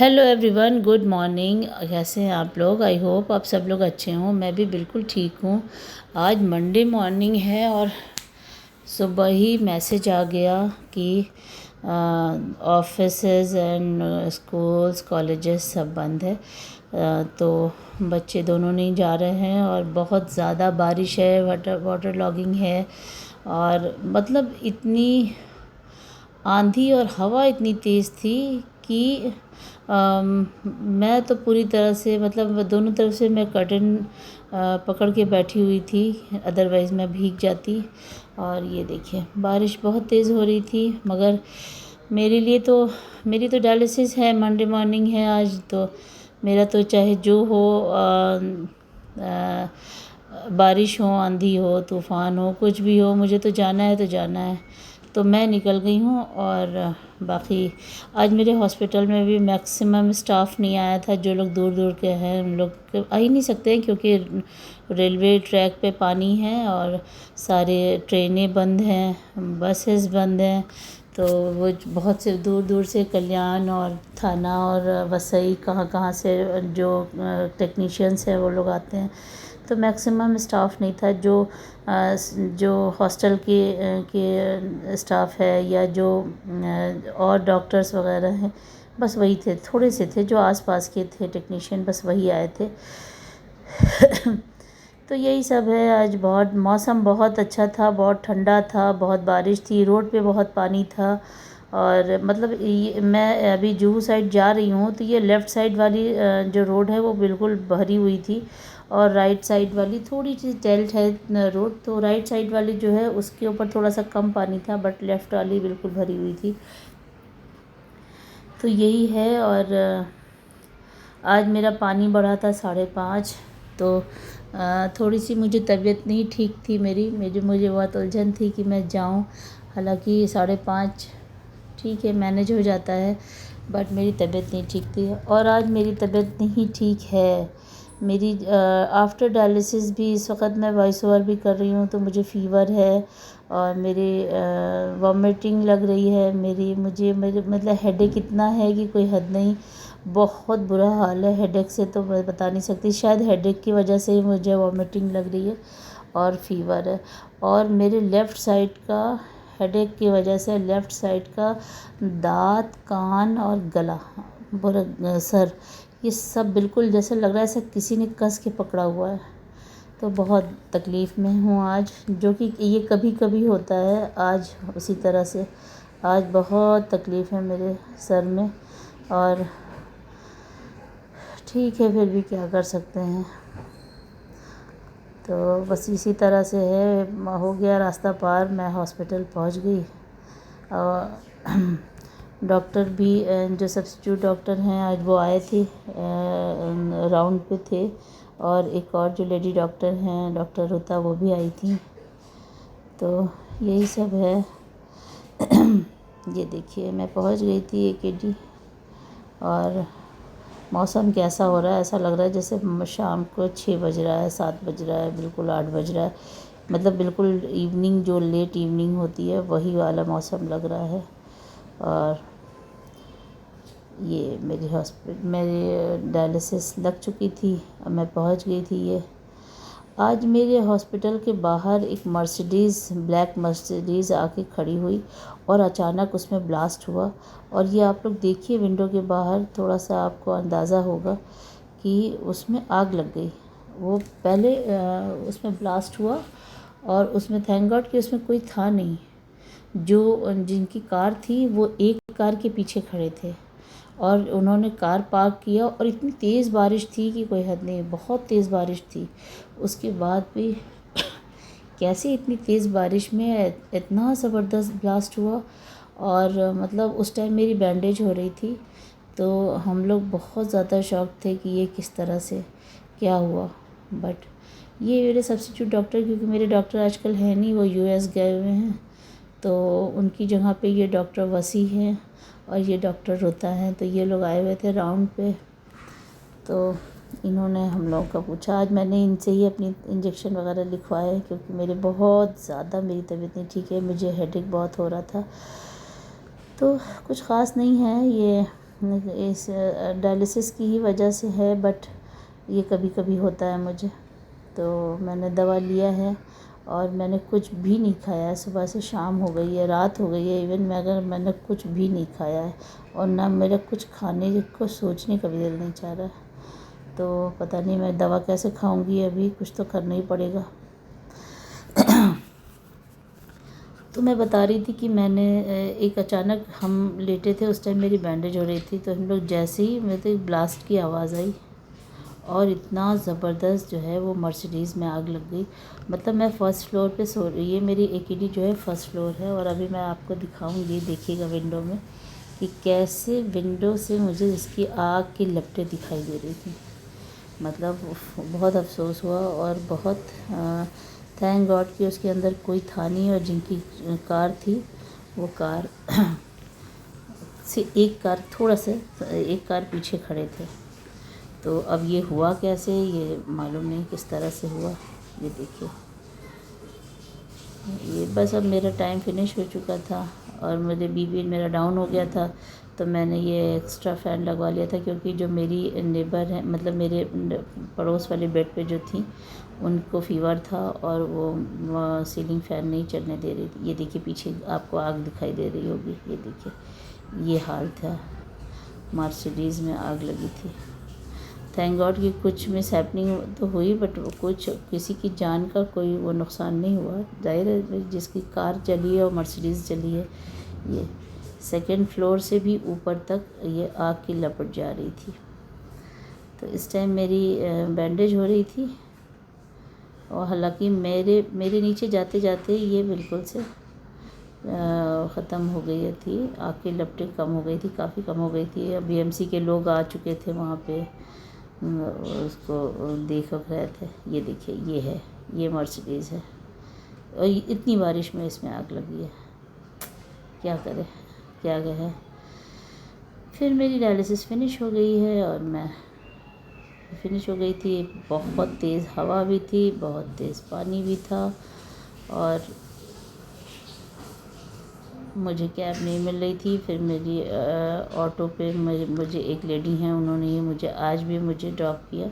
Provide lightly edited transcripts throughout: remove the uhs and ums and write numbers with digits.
Hello everyone, good morning. कैसे हैं आप लोग? आई होप आप सब लोग अच्छे हों। मैं भी बिल्कुल ठीक हूँ। आज मंडे मॉर्निंग है और सुबह ही मैसेज आ गया कि ऑफिसेज एंड स्कूल्स कॉलेजेस सब बंद है। तो बच्चे दोनों नहीं जा रहे हैं और बहुत ज़्यादा बारिश है, वाटर लॉगिंग है और मतलब इतनी आंधी और हवा इतनी तेज़ थी कि मैं तो पूरी तरह से मतलब दोनों तरफ से मैं कर्टन पकड़ के बैठी हुई थी, अदरवाइज़ मैं भीग जाती। और ये देखिए बारिश बहुत तेज़ हो रही थी, मगर मेरे लिए तो मेरी तो डायलिसिस है, मंडे मॉर्निंग है आज, तो मेरा तो चाहे जो हो, बारिश हो, आंधी हो, तूफ़ान हो, कुछ भी हो, मुझे तो जाना है तो जाना है। तो मैं निकल गई हूँ। और बाकी आज मेरे हॉस्पिटल में भी मैक्सिमम स्टाफ नहीं आया था। जो लोग दूर दूर के हैं उन लोग आ ही नहीं सकते हैं, क्योंकि रेलवे ट्रैक पे पानी है और सारे ट्रेनें बंद हैं, बसेस बंद हैं। तो वो बहुत से दूर दूर से कल्याण और थाना और वसई कहाँ कहाँ से जो टेक्नीशियंस हैं वो लोग आते हैं। तो मैक्सिमम स्टाफ नहीं था। जो हॉस्टल के स्टाफ है या जो और डॉक्टर्स वगैरह हैं, बस वही थे, थोड़े से थे जो आसपास के थे टेक्नीशियन, बस वही आए थे। तो यही सब है। आज बहुत मौसम बहुत अच्छा था, बहुत ठंडा था, बहुत बारिश थी, रोड पे बहुत पानी था। और मतलब मैं अभी जुहू साइड जा रही हूँ तो ये लेफ़्ट साइड वाली जो रोड है वो बिल्कुल भरी हुई थी और राइट साइड वाली थोड़ी सी टेल्ट है रोड। तो राइट साइड वाली जो है उसके ऊपर थोड़ा सा कम पानी था, बट लेफ़्ट वाली बिल्कुल भरी हुई थी। तो यही है। और आज मेरा पानी बढ़ा था 5:30। तो थोड़ी सी मुझे तबीयत नहीं ठीक थी मुझे बहुत उलझन थी कि मैं जाऊं। हालांकि 5:30 ठीक है, मैनेज हो जाता है, बट मेरी तबीयत नहीं ठीक थी और आज मेरी तबीयत नहीं ठीक है। मेरी आफ्टर डायलिसिस भी इस वक्त मैं वॉइस ओवर भी कर रही हूँ, तो मुझे फ़ीवर है और मेरी वॉमिटिंग लग रही है। मुझे मेरे मतलब हेडेक इतना है कि कोई हद नहीं। बहुत बुरा हाल है हेडेक से, तो मैं बता नहीं सकती। शायद हेडेक की वजह से ही मुझे वॉमिटिंग लग रही है और फ़ीवर है। और मेरे लेफ़्ट साइड का हेडेक की वजह से लेफ़्ट साइड का दाँत, कान और गला, पूरा सर, ये सब बिल्कुल जैसे लग रहा है ऐसा किसी ने कस के पकड़ा हुआ है। तो बहुत तकलीफ़ में हूँ आज, जो कि ये कभी कभी होता है। आज उसी तरह से आज बहुत तकलीफ़ है मेरे सर में। और ठीक है, फिर भी क्या कर सकते हैं। तो बस इसी तरह से है। हो गया रास्ता पार, मैं हॉस्पिटल पहुंच गई। और डॉक्टर भी जो सब्स्टिट्यूट डॉक्टर हैं आज वो आए थे, राउंड पे थे। और एक और जो लेडी डॉक्टर हैं, डॉक्टर रुता, वो भी आई थी। तो यही सब है। ये देखिए मैं पहुंच गई थी AKD। और मौसम कैसा हो रहा है, ऐसा लग रहा है जैसे शाम को 6 बज रहा है, 7 बज रहा है, बिल्कुल 8 बज रहा है। मतलब बिल्कुल इवनिंग, जो लेट इवनिंग होती है वही वाला मौसम लग रहा है। और ये मेरी डायलिसिस लग चुकी थी और मैं पहुंच गई थी। ये आज मेरे हॉस्पिटल के बाहर एक ब्लैक मर्सिडीज़ आके खड़ी हुई और अचानक उसमें ब्लास्ट हुआ। और ये आप लोग देखिए विंडो के बाहर, थोड़ा सा आपको अंदाज़ा होगा कि उसमें आग लग गई। वो पहले उसमें ब्लास्ट हुआ और उसमें थैंक गॉड कि उसमें कोई था नहीं। जिनकी कार थी वो एक कार के पीछे खड़े थे और उन्होंने कार पार्क किया। और इतनी तेज़ बारिश थी कि कोई हद नहीं, बहुत तेज़ बारिश थी। उसके बाद भी कैसे इतनी तेज़ बारिश में इतना ज़बरदस्त ब्लास्ट हुआ। और मतलब उस टाइम मेरी बैंडेज हो रही थी, तो हम लोग बहुत ज़्यादा शॉक थे कि ये किस तरह से क्या हुआ। बट ये मेरे सब्स्टिट्यूट डॉक्टर, क्योंकि मेरे डॉक्टर आजकल है नहीं, वो US गए हुए हैं, तो उनकी जगह पे ये डॉक्टर वसी हैं और ये डॉक्टर रुता हैं। तो ये लोग आए हुए थे राउंड पे। तो इन्होंने हम लोगों का पूछा। आज मैंने इनसे ही अपनी इंजेक्शन वगैरह लिखवाए, क्योंकि मेरी तबीयत नहीं ठीक है, मुझे हेडेक बहुत हो रहा था। तो कुछ ख़ास नहीं है, ये इस डायलिसिस की ही वजह से है, बट ये कभी कभी होता है मुझे। तो मैंने दवा लिया है और मैंने कुछ भी नहीं खाया है। सुबह से शाम हो गई है, रात हो गई है, इवन मैंने कुछ भी नहीं खाया है और ना मेरा कुछ खाने को सोचने का भी दिल नहीं चाह रहा है। तो पता नहीं मैं दवा कैसे खाऊंगी, अभी कुछ तो करना ही पड़ेगा। तो मैं बता रही थी कि मैंने एक अचानक हम लेटे थे, उस टाइम मेरी बैंडेज हो रही थी, तो हम लोग जैसे ही मेरे तो ब्लास्ट की आवाज़ आई और इतना ज़बरदस्त जो है वो मर्सिडीज़ में आग लग गई। मतलब मैं फ़र्स्ट फ्लोर पे सो रही, ये मेरी एकेडी जो है फर्स्ट फ्लोर है, और अभी मैं आपको दिखाऊंगी, देखिएगा विंडो में कि कैसे विंडो से मुझे इसकी आग की लपटें दिखाई दे रही थी। मतलब बहुत अफसोस हुआ और बहुत थैंक गॉड कि उसके अंदर कोई था नहीं, और जिनकी कार थी वो कार से एक कार पीछे खड़े थे। तो अब ये हुआ कैसे, ये मालूम नहीं किस तरह से हुआ। ये देखिए, ये बस अब मेरा टाइम फिनिश हो चुका था और मेरे बीपी मेरा डाउन हो गया था, तो मैंने ये एक्स्ट्रा फ़ैन लगवा लिया था, क्योंकि जो मेरी नेबर है, मतलब मेरे पड़ोस वाले बेड पे जो थी, उनको फ़ीवर था और वो सीलिंग फ़ैन नहीं चलने दे रही थी। ये देखिए पीछे आपको आग दिखाई दे रही होगी, ये देखिए ये हाल था, मर्सिडीज़ में आग लगी थी। थैंक गॉड कि कुछ मिस हैपनिंग तो हुई, बट कुछ किसी की जान का कोई वो नुकसान नहीं हुआ। जाहिर है जिसकी कार चली है और मर्सिडीज़ चली है, ये सेकंड फ्लोर से भी ऊपर तक ये आग की लपट जा रही थी। तो इस टाइम मेरी बैंडेज हो रही थी, और हालांकि मेरे नीचे जाते जाते ये बिल्कुल से ख़त्म हो गई थी, आग की लपटें कम हो गई थी, काफ़ी कम हो गई थी। बीएमसी के लोग आ चुके थे वहाँ पे, उसको देख रहे थे। ये देखिए ये है, ये मर्सिडीज़ है, और इतनी बारिश में इसमें आग लगी है, क्या करें, क्या है। फिर मेरी डायलिसिस फिनिश हो गई है और मैं फिनिश हो गई थी। बहुत तेज़ हवा भी थी, बहुत तेज़ पानी भी था, और मुझे कैब नहीं मिल रही थी। फिर मेरी ऑटो पे मुझे एक लेडी हैं, उन्होंने ही मुझे आज भी मुझे ड्रॉप किया,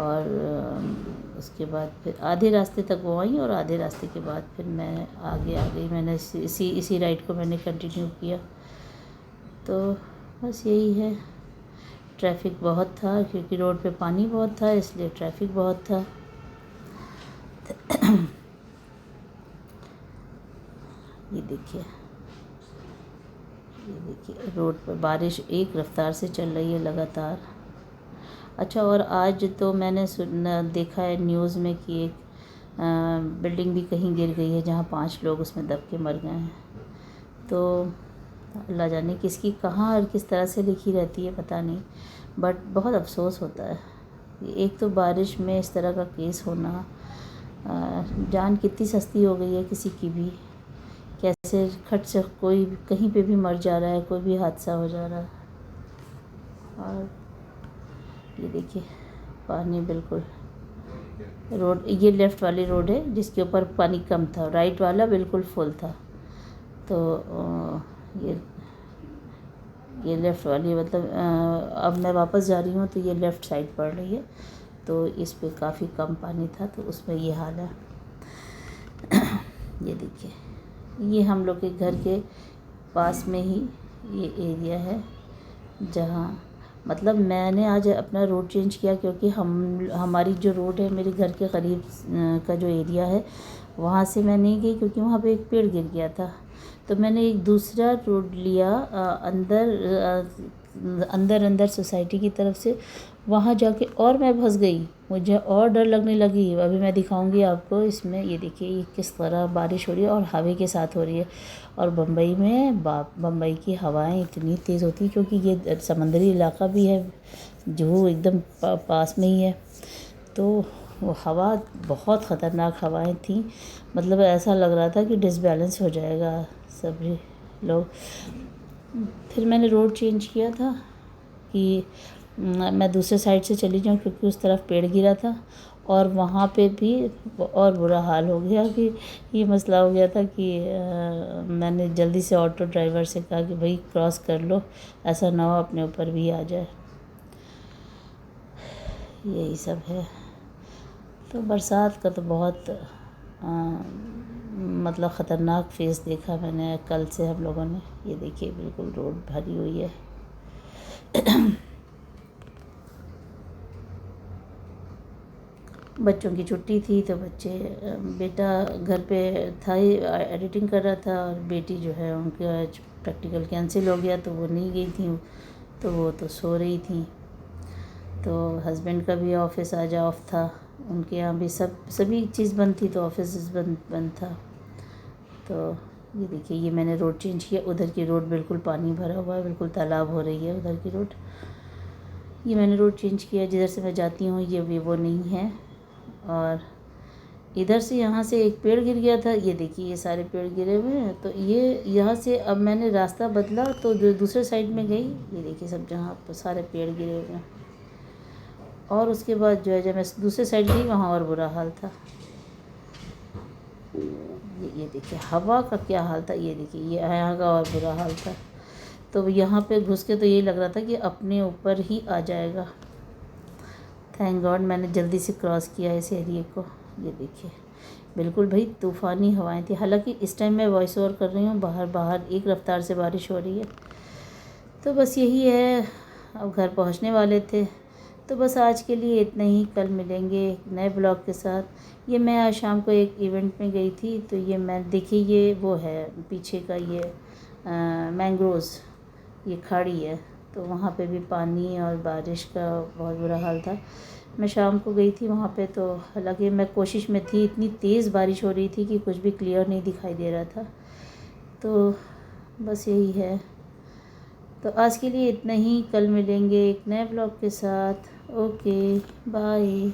और उसके बाद फिर आधे रास्ते तक वो आई, और आधे रास्ते के बाद फिर मैं आगे आ गई। मैंने इसी राइड को मैंने कंटिन्यू किया। तो बस यही है, ट्रैफिक बहुत था क्योंकि रोड पे पानी बहुत था, इसलिए ट्रैफिक बहुत था। ये देखिए रोड पर बारिश एक रफ्तार से चल रही है लगातार। अच्छा, और आज तो मैंने देखा है न्यूज़ में कि एक बिल्डिंग भी कहीं गिर गई है, जहाँ 5 लोग उसमें दब के मर गए हैं। तो अल्लाह जाने किसकी कहाँ और किस तरह से लिखी रहती है, पता नहीं, बट बहुत अफसोस होता है। एक तो बारिश में इस तरह का केस होना, जान कितनी सस्ती हो गई है किसी की भी, कैसे खट से कोई कहीं पे भी मर जा रहा है, कोई भी हादसा हो जा रहा है। और ये देखिए पानी बिल्कुल रोड, ये लेफ़्ट वाली रोड है जिसके ऊपर पानी कम था, राइट वाला बिल्कुल फुल था। तो ये लेफ़्ट वाली, मतलब अब मैं वापस जा रही हूँ तो ये लेफ़्ट साइड पड़ रही है, तो इस पे काफ़ी कम पानी था, तो उसमें ये हाल है। ये देखिए, ये हम लोग के घर के पास में ही ये एरिया है, जहाँ मतलब मैंने आज अपना रोड चेंज किया, क्योंकि हमारी जो रोड है मेरे घर के करीब का जो एरिया है, वहाँ से मैं नहीं गई, क्योंकि वहाँ पे एक पेड़ गिर गया था। तो मैंने एक दूसरा रोड लिया अंदर सोसाइटी की तरफ से, वहाँ जाके और मैं फंस गई, मुझे और डर लगने लगी। अभी मैं दिखाऊंगी आपको इसमें, ये देखिए ये किस तरह बारिश हो रही है और हवा के साथ हो रही है। और बम्बई में बम्बई की हवाएं इतनी तेज़ होती, क्योंकि ये समंदरी इलाका भी है, जो एकदम पास में ही है, तो वो हवा बहुत ख़तरनाक हवाएं थी। मतलब ऐसा लग रहा था कि डिसबैलेंस हो जाएगा सभी लोग। फिर मैंने रोड चेंज किया था कि मैं दूसरे साइड से चली जाऊँ, क्योंकि उस तरफ पेड़ गिरा था, और वहाँ पे भी और बुरा हाल हो गया कि ये मसला हो गया था कि मैंने जल्दी से ऑटो ड्राइवर से कहा कि भाई क्रॉस कर लो, ऐसा ना हो अपने ऊपर भी आ जाए। यही सब है। तो बरसात का तो बहुत मतलब ख़तरनाक फेस देखा मैंने कल से हम लोगों ने। ये देखिए बिल्कुल रोड भरी हुई है। बच्चों की छुट्टी थी तो बेटा घर पे था ही, एडिटिंग कर रहा था, और बेटी जो है उनका आज प्रैक्टिकल कैंसिल हो गया तो वो नहीं गई थी, तो वो तो सो रही थी। तो हस्बैंड का भी ऑफिस आज ऑफ था, उनके यहाँ भी सभी चीज़ बंद थी, तो ऑफिस बंद बंद था। तो ये देखिए, ये मैंने रोड चेंज किया। उधर की रोड बिल्कुल पानी भरा हुआ है, बिल्कुल तालाब हो रही है उधर की रोड। ये मैंने रोड चेंज किया, जिधर से मैं जाती हूँ ये भी वो नहीं है। और इधर से यहाँ से एक पेड़ गिर गया था, ये देखिए ये सारे पेड़ गिरे हुए हैं। तो ये यहाँ से अब मैंने रास्ता बदला तो जो दूसरे साइड में गई, ये देखिए सब जहाँ पर सारे पेड़ गिरे हुए हैं। और उसके बाद जो है जब मैं दूसरे साइड गई वहाँ और बुरा हाल था। ये देखिए हवा का क्या हाल था, ये देखिए ये यहाँ का और बुरा हाल था। तो यहाँ पे घुस के तो यही लग रहा था कि अपने ऊपर ही आ जाएगा। थैंक गॉड मैंने जल्दी से क्रॉस किया इस एरिए को। ये देखिए बिल्कुल भाई तूफ़ानी हवाएं थी। हालांकि इस टाइम मैं वॉइस ओवर कर रही हूँ, बाहर एक रफ्तार से बारिश हो रही है। तो बस यही है, अब घर पहुँचने वाले थे। तो बस आज के लिए इतना ही, कल मिलेंगे एक नए ब्लॉग के साथ। ये मैं आज शाम को एक इवेंट में गई थी, तो ये मैं देखिए ये वो है पीछे का, ये मैंग्रोव्स, ये खाड़ी है। तो वहाँ पे भी पानी और बारिश का बहुत बुरा हाल था। मैं शाम को गई थी वहाँ पे, तो हालांकि मैं कोशिश में थी, इतनी तेज़ बारिश हो रही थी कि कुछ भी क्लियर नहीं दिखाई दे रहा था। तो बस यही है। तो आज के लिए इतना ही, कल मिलेंगे एक नए ब्लॉग के साथ। Okay bye.